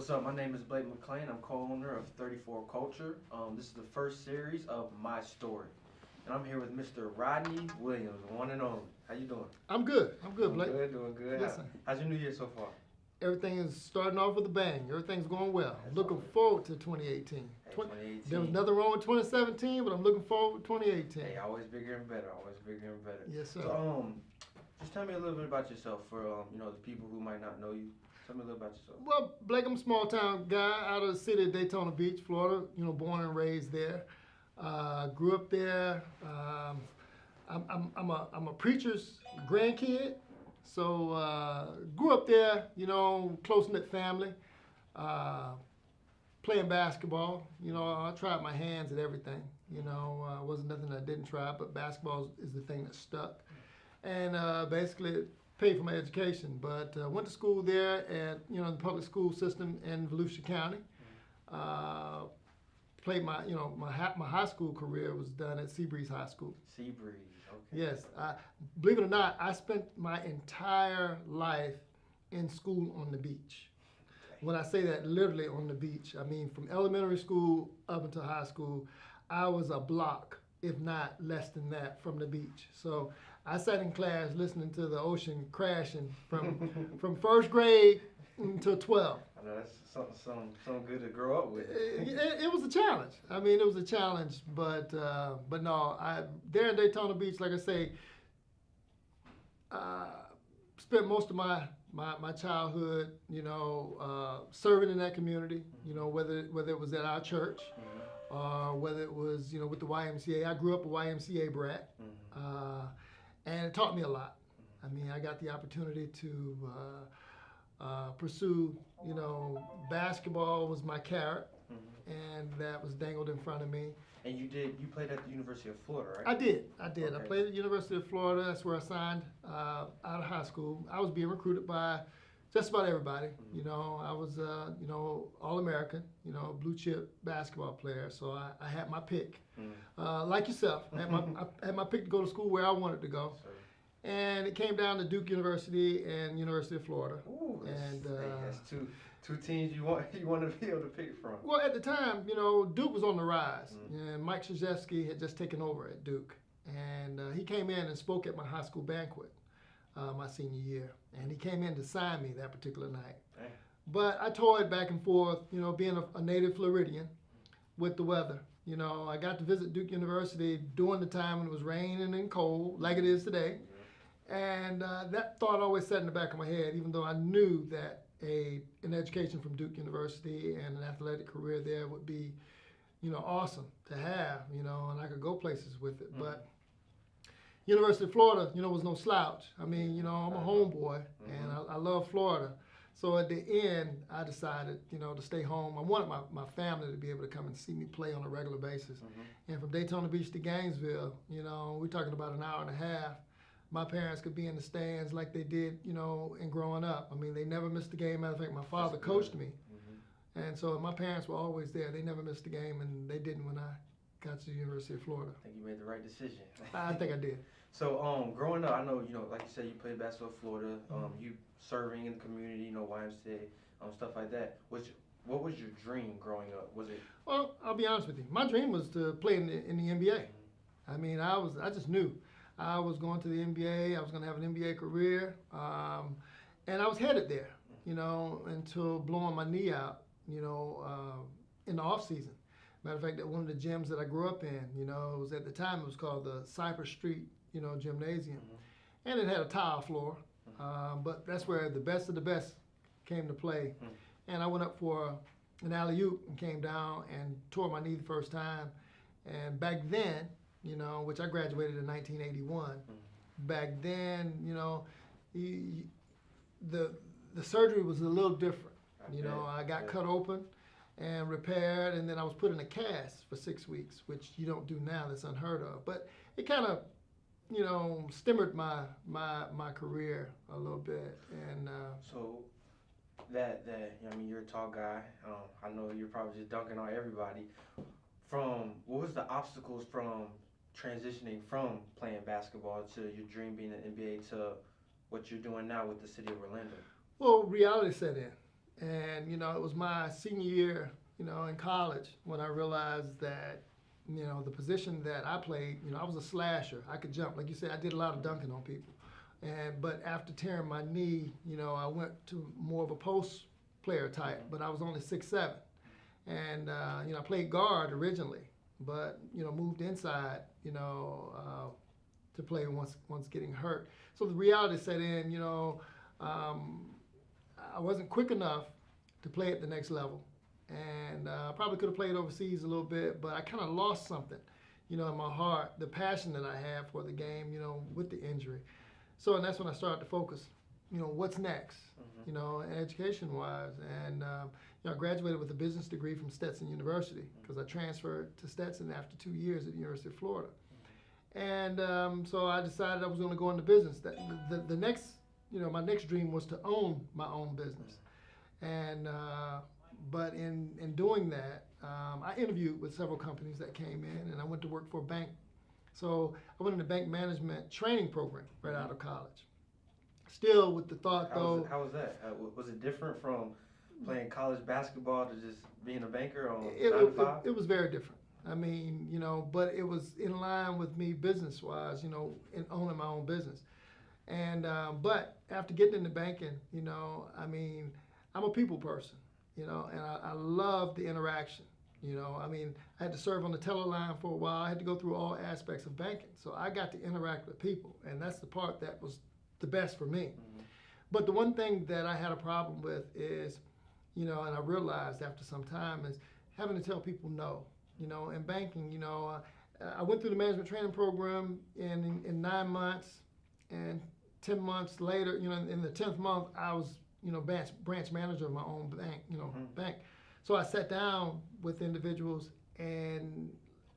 What's up? My name is Blake McClain. I'm co-owner of 34 Culture. This is the first series of my story, and I'm here with Mr. Rodney Williams, the one and only. How you doing? I'm good. I'm good, Blake. Doing good. Yes, sir. How's your new year so far? Everything is starting off with a bang. Everything's going well. That's Looking awesome. forward to 2018. Hey, 2018. There was nothing wrong with 2017, but I'm looking forward to 2018. Hey, always bigger and better. Always bigger and better. Yes, sir. So, just tell me a little bit about yourself for the people who might not know you. Tell me a little about yourself. Well, Blake, I'm a small town guy out of the city of Daytona Beach, Florida. Born and raised there. Grew up there. I'm a preacher's grandkid. So grew up there, close-knit family, playing basketball. I tried my hands at everything. Wasn't nothing I didn't try, but basketball is the thing that stuck. And basically paid for my education. But went to school there at, the public school system in Volusia County. Played my high school career was done at Seabreeze High School. Seabreeze, okay. Yes, believe it or not, I spent my entire life in school on the beach. When I say that, literally on the beach, I mean from elementary school up until high school, I was a block, if not less than that, from the beach. So I sat in class listening to the ocean crashing from first grade until 12th. I know that's something good to grow up with. It was a challenge. I mean, it was a challenge, but no, there in Daytona Beach, like I say, spent most of my childhood, serving in that community. Whether it was at our church, whether it was with the YMCA. I grew up a YMCA brat, and it taught me a lot. I mean, I got the opportunity to pursue, basketball was my carrot, and that was dangled in front of me. And you played at the University of Florida, right? I did. Okay. I played at the University of Florida. That's where I signed out of high school. I was being recruited by just about everybody. I was, All-American, blue chip basketball player. So I had my pick. Like yourself, I had my pick to go to school where I wanted to go. Sure. And it came down to Duke University and University of Florida. Ooh, and that's two teams you want to be able to pick from. Well, at the time, Duke was on the rise, and Mike Krzyzewski had just taken over at Duke, and he came in and spoke at my high school banquet my senior year, and he came in to sign me that particular night. Dang. But I toyed back and forth, being a native Floridian, with the weather. I got to visit Duke University during the time when it was raining and cold, like it is today. And that thought always sat in the back of my head, even though I knew that an education from Duke University and an athletic career there would be, awesome to have, and I could go places with it. But University of Florida, was no slouch. I mean, I'm a homeboy, and I love Florida. So at the end, I decided, to stay home. I wanted my family to be able to come and see me play on a regular basis. And from Daytona Beach to Gainesville, we're talking about an hour and a half. My parents could be in the stands like they did, in growing up. I mean, they never missed a game. Matter of fact, my father coached me. And so my parents were always there. They never missed a game, and they didn't when I got to the University of Florida. I think you made the right decision. I think I did. So, growing up, I know, like you said, you played basketball in Florida. You serving in the community, YMCA, stuff like that. What was your dream growing up? Was it? Well, I'll be honest with you. My dream was to play in the NBA. I mean, I just knew. I was going to the NBA. I was going to have an NBA career, and I was headed there, until blowing my knee out, in the off season. Matter of fact, at one of the gyms that I grew up in, it was at the time it was called the Cypress Street, gymnasium, and it had a tile floor, but that's where the best of the best came to play. And I went up for an alley-oop and came down and tore my knee the first time, and back then, which I graduated in 1981. Back then, the surgery was a little different. I got cut open and repaired, and then I was put in a cast for 6 weeks, which you don't do now. That's unheard of. But it kind of, stemmered my career a little bit. And so that you're a tall guy. I know you're probably just dunking on everybody. What was the obstacles from transitioning from playing basketball to your dream being an NBA to what you're doing now with the city of Orlando? Well, reality set in. And, it was my senior year, in college when I realized that, the position that I played, I was a slasher. I could jump. Like you said, I did a lot of dunking on people. But after tearing my knee, I went to more of a post player type, but I was only 6'7". And, I played guard originally, but, moved inside, to play once getting hurt. So the reality set in, I wasn't quick enough to play at the next level. And probably could have played overseas a little bit, but I kind of lost something, in my heart, the passion that I had for the game, with the injury. So, and that's when I started to focus, what's next, education-wise. And, I graduated with a business degree from Stetson University because I transferred to Stetson after 2 years at the University of Florida. And so I decided I was going to go into business. The next, my next dream was to own my own business. And but in doing that, I interviewed with several companies that came in, and I went to work for a bank. So I went in the bank management training program right out of college. Still with the thought, though. How was that? Was it different from playing college basketball to just being a banker on 9 to 5? It was very different. I mean, but it was in line with me business-wise, in owning my own business. And but after getting into banking, I mean, I'm a people person, and I love the interaction. I mean, I had to serve on the teller line for a while. I had to go through all aspects of banking. So I got to interact with people, and that's the part that was the best for me. Mm-hmm. But the one thing that I had a problem with is, and I realized after some time, is having to tell people no. In banking, I went through the management training program in 9 months, and 10 months later, in the 10th month, I was, branch manager of my own bank, bank. So I sat down with individuals and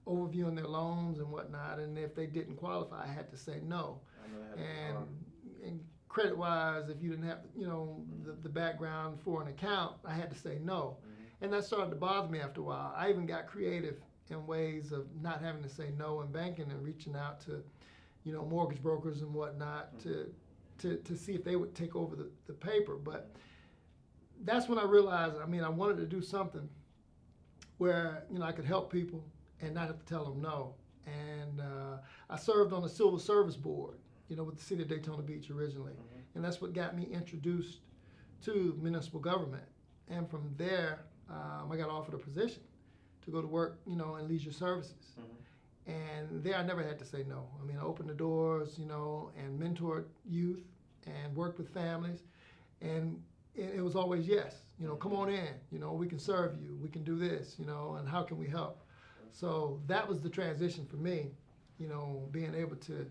overviewing their loans and whatnot, and if they didn't qualify, I had to say no. And credit-wise, if you didn't have, the background for an account, I had to say no. And that started to bother me after a while. I even got creative in ways of not having to say no in banking and reaching out to, mortgage brokers and whatnot to see if they would take over the paper. But that's when I realized, I wanted to do something where, I could help people and not have to tell them no. And I served on the Civil Service Board, with the city of Daytona Beach originally. And that's what got me introduced to municipal government. And from there, I got offered a position to go to work, in leisure services. And there I never had to say no. I opened the doors, and mentored youth and worked with families. And it was always yes, come on in, we can serve you, we can do this, and how can we help? So that was the transition for me, being able to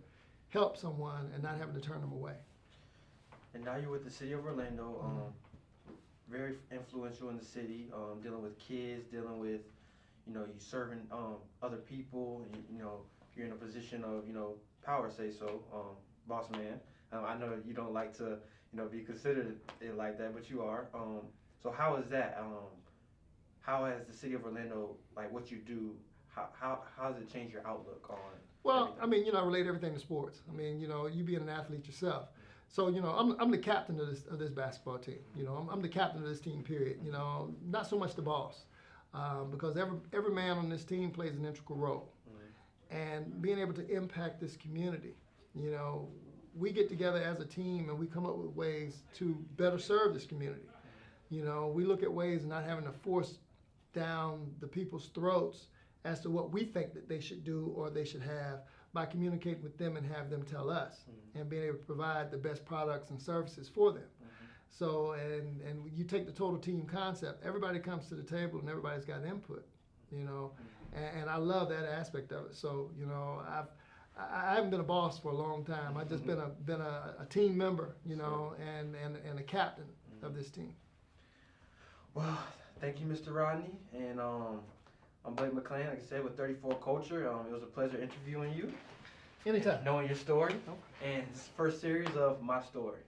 help someone and not having to turn them away. And now you're with the city of Orlando. Very influential in the city, dealing with kids, dealing with, you serving other people, and, you're in a position of, power, say so, boss man. I know you don't like to, be considered it like that, but you are. So how is that? How has the city of Orlando, like what you do, how does it change your outlook on? Well, everything? I relate everything to sports. You being an athlete yourself. So, I'm the captain of this basketball team. I'm the captain of this team, period. Not so much the boss, because every man on this team plays an integral role. And being able to impact this community, we get together as a team and we come up with ways to better serve this community. We look at ways of not having to force down the people's throats as to what we think that they should do or they should have, by communicating with them and have them tell us, and being able to provide the best products and services for them. So, and you take the total team concept, everybody comes to the table and everybody's got input, and I love that aspect of it. So, I haven't been a boss for a long time. I've just been a team member, and a captain of this team. Well, thank you, Mr. Rodney, and I'm Blake McClain, like I said, with 34 Culture. It was a pleasure interviewing you. Anytime. Knowing your story. And this first series of My Story.